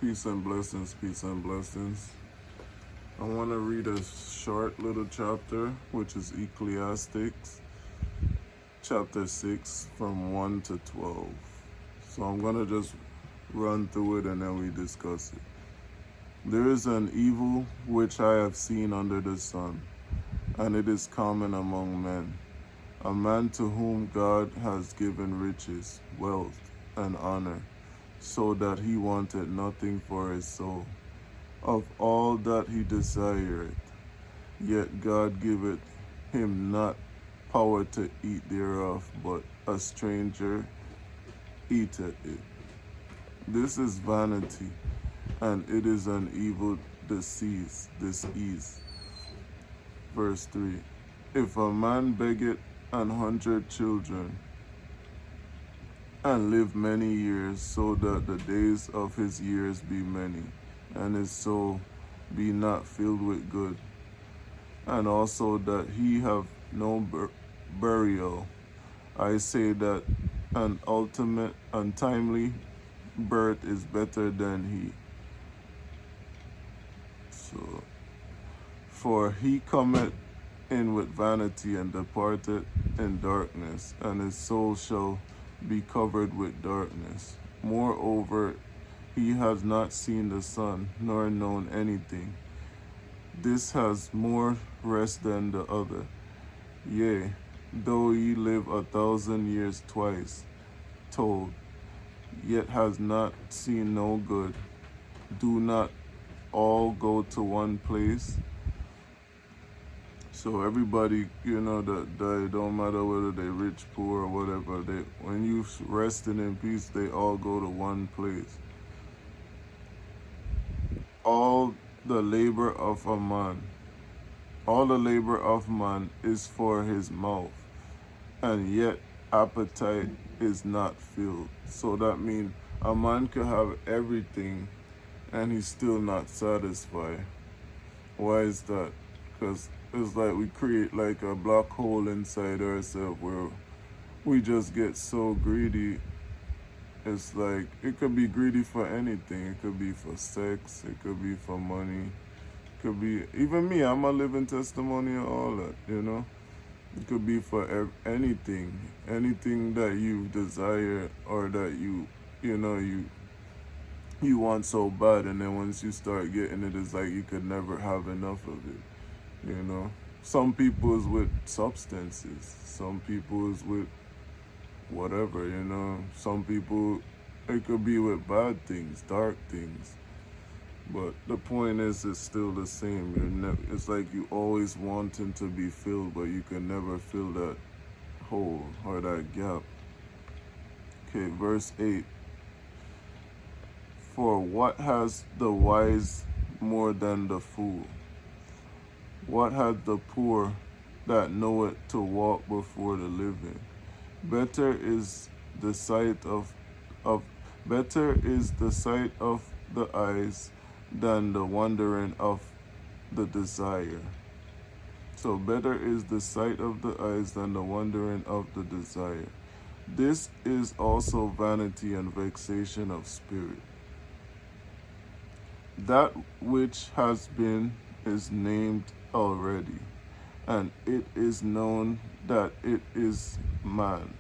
Peace and blessings, peace and blessings. I want to read a short little chapter, which is Ecclesiastes, chapter 6, from 1 to 12. So I'm going to just run through it and then we discuss it. There is an evil which I have seen under the sun, and it is common among men, a man to whom God has given riches, wealth, and honor, so that he wanted nothing for his soul. Of all that he desireth, yet God giveth him not power to eat thereof, but a stranger eateth it. This is vanity, and it is an evil disease. Verse 3. If a man beget 100 children, and live many years, so that the days of his years be many, and his soul be not filled with good, and also that he have no burial, I say that an ultimate untimely birth is better than he. So, for he cometh in with vanity, and departed in darkness, and his soul shall be covered with darkness. Moreover, he has not seen the sun, nor known anything. This has more rest than the other. Yea, though he live 1,000 years twice told, yet has not seen no good. Do not all go to one place? So everybody, that it don't matter whether they rich, poor, or whatever, when you resting in peace, they all go to one place. All the labor of man is for his mouth, and yet appetite is not filled. So that means a man could have everything and he's still not satisfied. Why is that? Because it's like we create like a black hole inside ourselves where we just get so greedy. It's like, it could be greedy for anything. It could be for sex, it could be for money, it could be, even me, I'm a living testimony of all that, It could be for anything that you desire, or that you want so bad, and then once you start getting it, it's like you could never have enough of it. Some people is with substances, some people is with whatever, Some people, it could be with bad things, dark things. But the point is, it's still the same. It's like you always wanting to be filled, but you can never fill that hole or that gap. Okay, verse 8. For what has the wise more than the fool? What hath the poor that knoweth to walk before the living? Better is the sight of the eyes than the wandering of the desire. So better is the sight of the eyes than the wandering of the desire. This is also vanity and vexation of spirit. That which has been is named already, and it is known that it is man.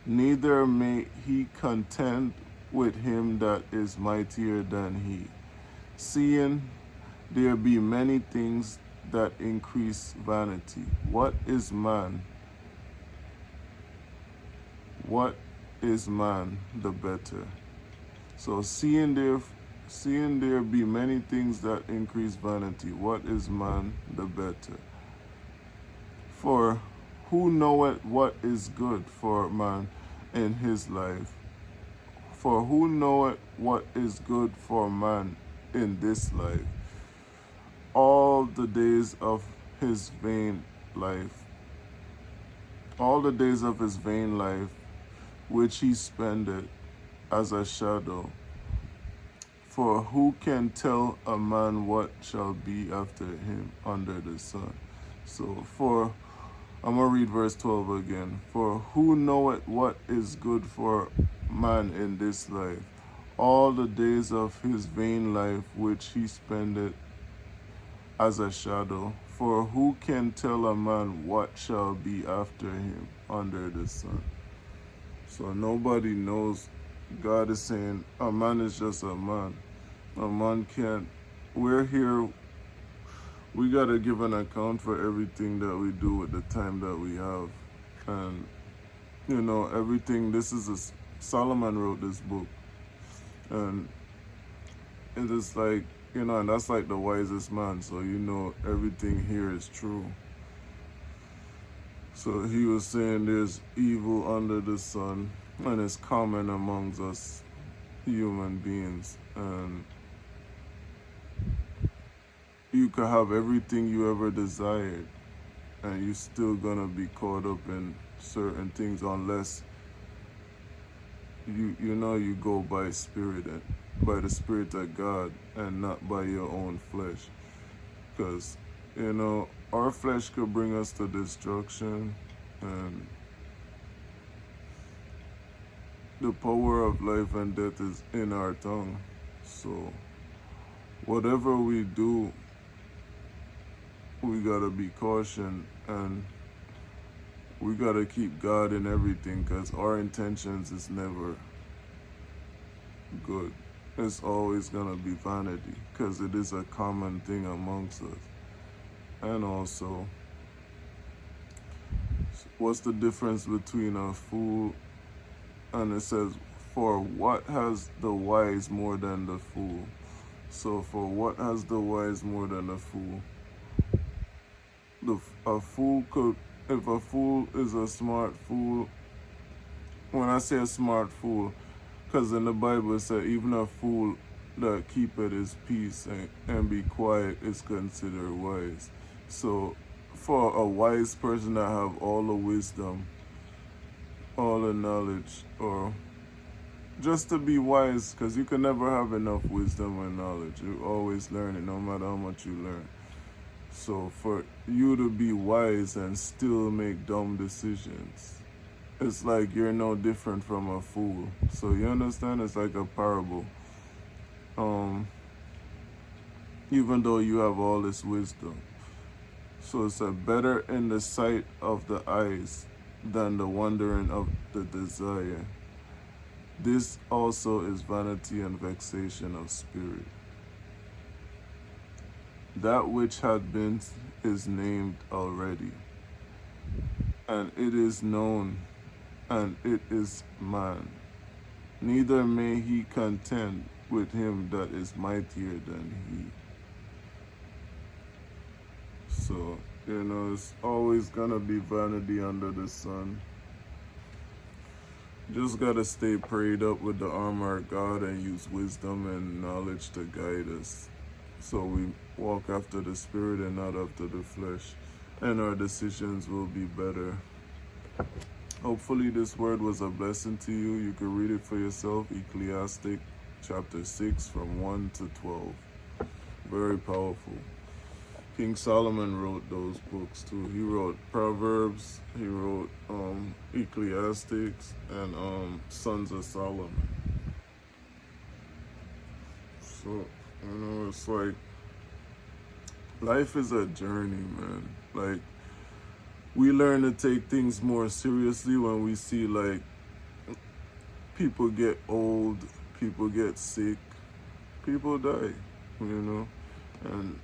Neither may he contend with him that is mightier than he. Seeing there be many things that increase vanity. What is man? What is man the better? So seeing there be many things that increase vanity, what is man the better? For who knoweth what is good for man in his life? For who knoweth what is good for man in this life? All the days of his vain life, which he spendeth as a shadow. For who can tell a man what shall be after him under the sun? So I'm going to read verse 12 again. For who knoweth what is good for man in this life? all the days of his vain life which he spendeth as a shadow. For who can tell a man what shall be after him under the sun? So nobody knows. God is saying a man is just a man. A man can't. We're here. We got to give an account for everything that we do with the time that we have. And, everything. Solomon wrote this book. And it is like, and that's like the wisest man. So, everything here is true. So he was saying there's evil under the sun, and it's common amongst us human beings. And you could have everything you ever desired, and you're still gonna be caught up in certain things unless you go by spirit and by the spirit of God and not by your own flesh. Because our flesh could bring us to destruction, and the power of life and death is in our tongue. So whatever we do, we gotta be cautioned, and we gotta keep God in everything, because our intentions is never good. It's always gonna be vanity, because it is a common thing amongst us. And also, what's the difference between a fool and it says, for what has the wise more than the fool? So for what has the wise more than the fool? If a fool is a smart fool, when I say a smart fool, because in the Bible it said even a fool that keepeth his peace and be quiet is considered wise. So for a wise person that have all the wisdom, all the knowledge, or just to be wise, because you can never have enough wisdom or knowledge. You're always learning, no matter how much you learn. So for you to be wise and still make dumb decisions, it's like you're no different from a fool. So you understand? It's like a parable. Even though you have all this wisdom. So it's a better in the sight of the eyes than the wondering of the desire. This also is vanity and vexation of spirit. That which had been is named already, and it is known, and it is man. Neither may he contend with him that is mightier than he. So, it's always gonna be vanity under the sun. Just gotta stay prayed up with the armor of God and use wisdom and knowledge to guide us. So we walk after the spirit and not after the flesh. And our decisions will be better. Hopefully this word was a blessing to you. You can read it for yourself. Ecclesiastic chapter 6 from 1 to 12. Very powerful. King Solomon wrote those books too. He wrote Proverbs, he wrote Ecclesiastics, and Sons of Solomon. So, it's like, life is a journey, man. Like, we learn to take things more seriously when we see, like, people get old, people get sick, people die, And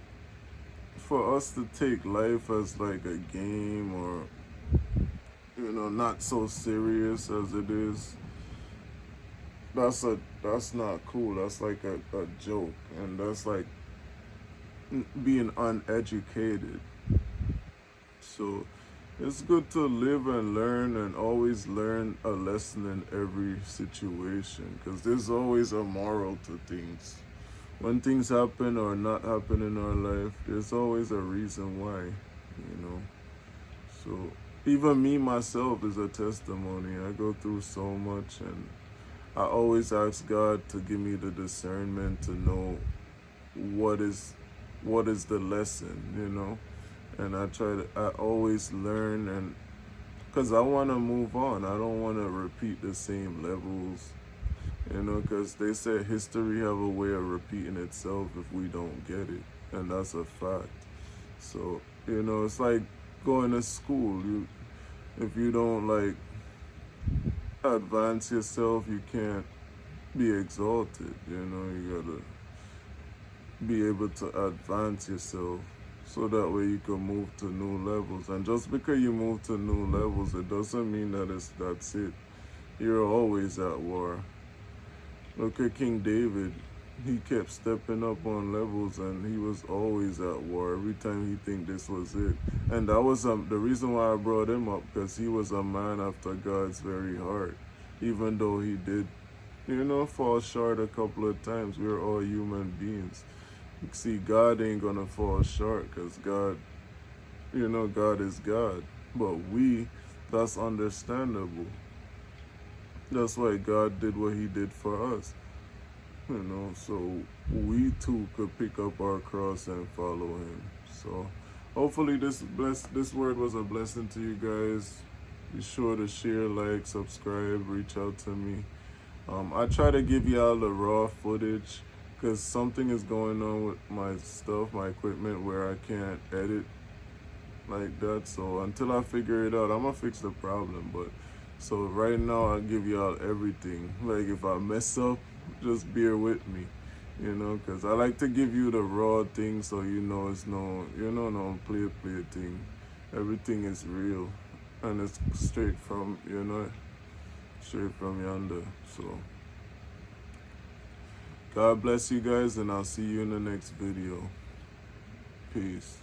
for us to take life as like a game or, not so serious as it is, that's not cool. That's like a joke. And that's like being uneducated. So it's good to live and learn and always learn a lesson in every situation, because there's always a moral to things. When things happen or not happen in our life, there's always a reason why, So even me, myself, is a testimony. I go through so much, and I always ask God to give me the discernment to know what is the lesson, And I always learn, and because I want to move on. I don't want to repeat the same levels. You know, because they said history have a way of repeating itself if we don't get it, and that's a fact. So, you know, it's like going to school. If you don't like advance yourself, you can't be exalted. You know, you gotta be able to advance yourself so that way you can move to new levels. And just because you move to new levels, it doesn't mean that that's it. You're always at war. Look at King David. He kept stepping up on levels, and he was always at war every time he think this was it. And that was the reason why I brought him up, because he was a man after God's very heart. Even though he did, you know, fall short a couple of times. We're all human beings. See, God ain't gonna fall short, because God, you know, God is God. But that's understandable. That's why God did what he did for us. You know, so we too could pick up our cross and follow him. So hopefully this word was a blessing to you guys. Be sure to share, like, subscribe, reach out to me. I try to give y'all the raw footage, because something is going on with my stuff, my equipment, where I can't edit like that. So until I figure it out, I'm gonna fix the problem. But so right now I'll give y'all everything. Like if I mess up, just bear with me, you know, because I like to give you the raw thing, so you know it's no play thing. Everything is real, and it's straight from, you know, straight from yonder. So God bless you guys, and I'll see you in the next video. Peace.